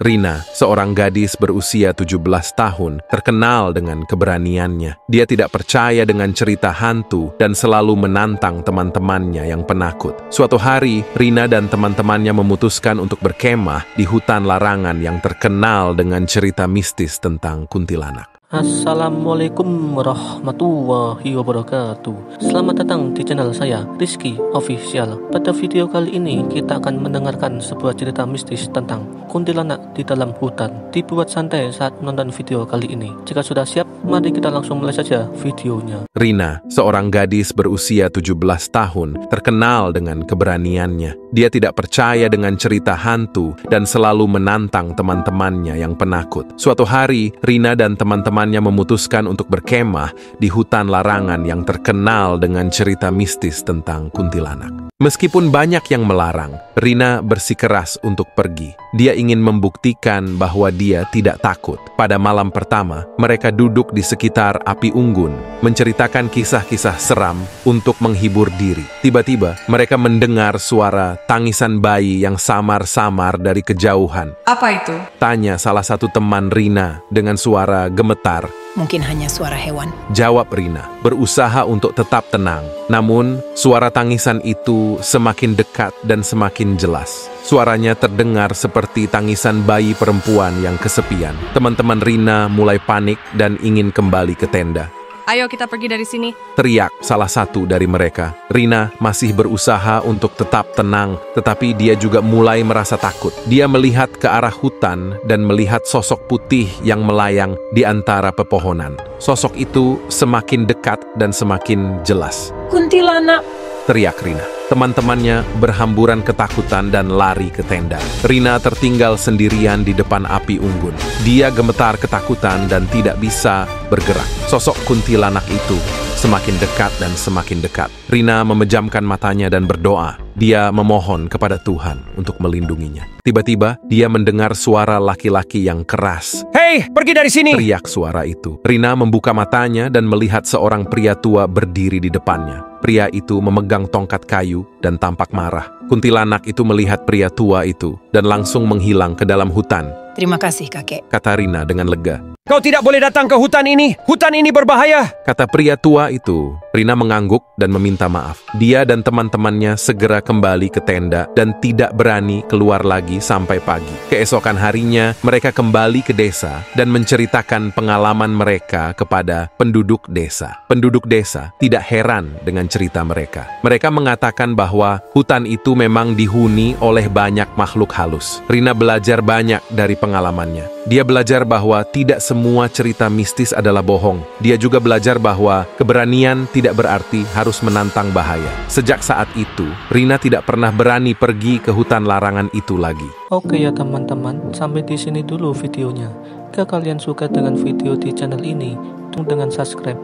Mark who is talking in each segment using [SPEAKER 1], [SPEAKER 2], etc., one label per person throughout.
[SPEAKER 1] Rina, seorang gadis berusia 17 tahun, terkenal dengan keberaniannya. Dia tidak percaya dengan cerita hantu dan selalu menantang teman-temannya yang penakut. Suatu hari, Rina dan teman-temannya memutuskan untuk berkemah di hutan larangan yang terkenal dengan cerita mistis tentang kuntilanak.
[SPEAKER 2] Assalamualaikum warahmatullahi wabarakatuh. Selamat datang di channel saya, Rizky Official. Pada video kali ini kita akan mendengarkan sebuah cerita mistis tentang kuntilanak di dalam hutan. Dibuat santai saat menonton video kali ini. Jika sudah siap, mari kita langsung mulai saja videonya.
[SPEAKER 1] Rina, seorang gadis berusia 17 tahun, terkenal dengan keberaniannya. Dia tidak percaya dengan cerita hantu dan selalu menantang teman-temannya yang penakut. Suatu hari, Rina dan teman-temannya memutuskan untuk berkemah di hutan larangan yang terkenal dengan cerita mistis tentang kuntilanak. Meskipun banyak yang melarang, Rina bersikeras untuk pergi. Dia ingin membuktikan bahwa dia tidak takut. Pada malam pertama, mereka duduk di sekitar api unggun, menceritakan kisah-kisah seram untuk menghibur diri. Tiba-tiba, mereka mendengar suara tangisan bayi yang samar-samar dari kejauhan.
[SPEAKER 3] Apa itu?
[SPEAKER 1] Tanya salah satu teman Rina dengan suara gemetar.
[SPEAKER 3] Mungkin hanya suara hewan.
[SPEAKER 1] Jawab Rina, berusaha untuk tetap tenang. Namun, suara tangisan itu semakin dekat dan semakin jelas. Suaranya terdengar seperti tangisan bayi perempuan yang kesepian. Teman-teman Rina mulai panik dan ingin kembali ke tenda.
[SPEAKER 4] Ayo kita pergi dari sini.
[SPEAKER 1] Teriak salah satu dari mereka. Rina masih berusaha untuk tetap tenang, tetapi dia juga mulai merasa takut. Dia melihat ke arah hutan dan melihat sosok putih yang melayang di antara pepohonan. Sosok itu semakin dekat dan semakin jelas.
[SPEAKER 3] Kuntilanak!
[SPEAKER 1] Teriak Rina. Teman-temannya berhamburan ketakutan dan lari ke tenda. Rina tertinggal sendirian di depan api unggun. Dia gemetar ketakutan dan tidak bisa bergerak. Sosok kuntilanak itu semakin dekat dan semakin dekat. Rina memejamkan matanya dan berdoa. Dia memohon kepada Tuhan untuk melindunginya. Tiba-tiba, dia mendengar suara laki-laki yang keras.
[SPEAKER 5] "Hei, pergi dari sini!"
[SPEAKER 1] Teriak suara itu. Rina membuka matanya dan melihat seorang pria tua berdiri di depannya. Pria itu memegang tongkat kayu dan tampak marah. Kuntilanak itu melihat pria tua itu dan langsung menghilang ke dalam hutan.
[SPEAKER 3] Terima kasih, kakek.
[SPEAKER 1] Kata Rina dengan lega.
[SPEAKER 5] "Kau tidak boleh datang ke hutan ini. Hutan ini berbahaya."
[SPEAKER 1] Kata pria tua itu. Rina mengangguk dan meminta maaf. Dia dan teman-temannya segera kembali ke tenda dan tidak berani keluar lagi sampai pagi. Keesokan harinya, mereka kembali ke desa dan menceritakan pengalaman mereka kepada penduduk desa. Penduduk desa tidak heran dengan cerita mereka. Mereka mengatakan bahwa hutan itu memang dihuni oleh banyak makhluk halus. Rina belajar banyak dari pengalamannya. Dia belajar bahwa tidak semua cerita mistis adalah bohong. Dia juga belajar bahwa keberanian tidak berarti harus menantang bahaya. Sejak saat itu, Rina tidak pernah berani pergi ke hutan larangan itu lagi.
[SPEAKER 2] Oke ya teman-teman, sampai di sini dulu videonya. Jika kalian suka dengan video di channel ini, tunggu dengan subscribe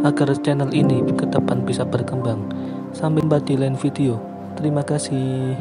[SPEAKER 2] agar channel ini ke depan bisa berkembang. Sampai jumpa di lain video. Terima kasih.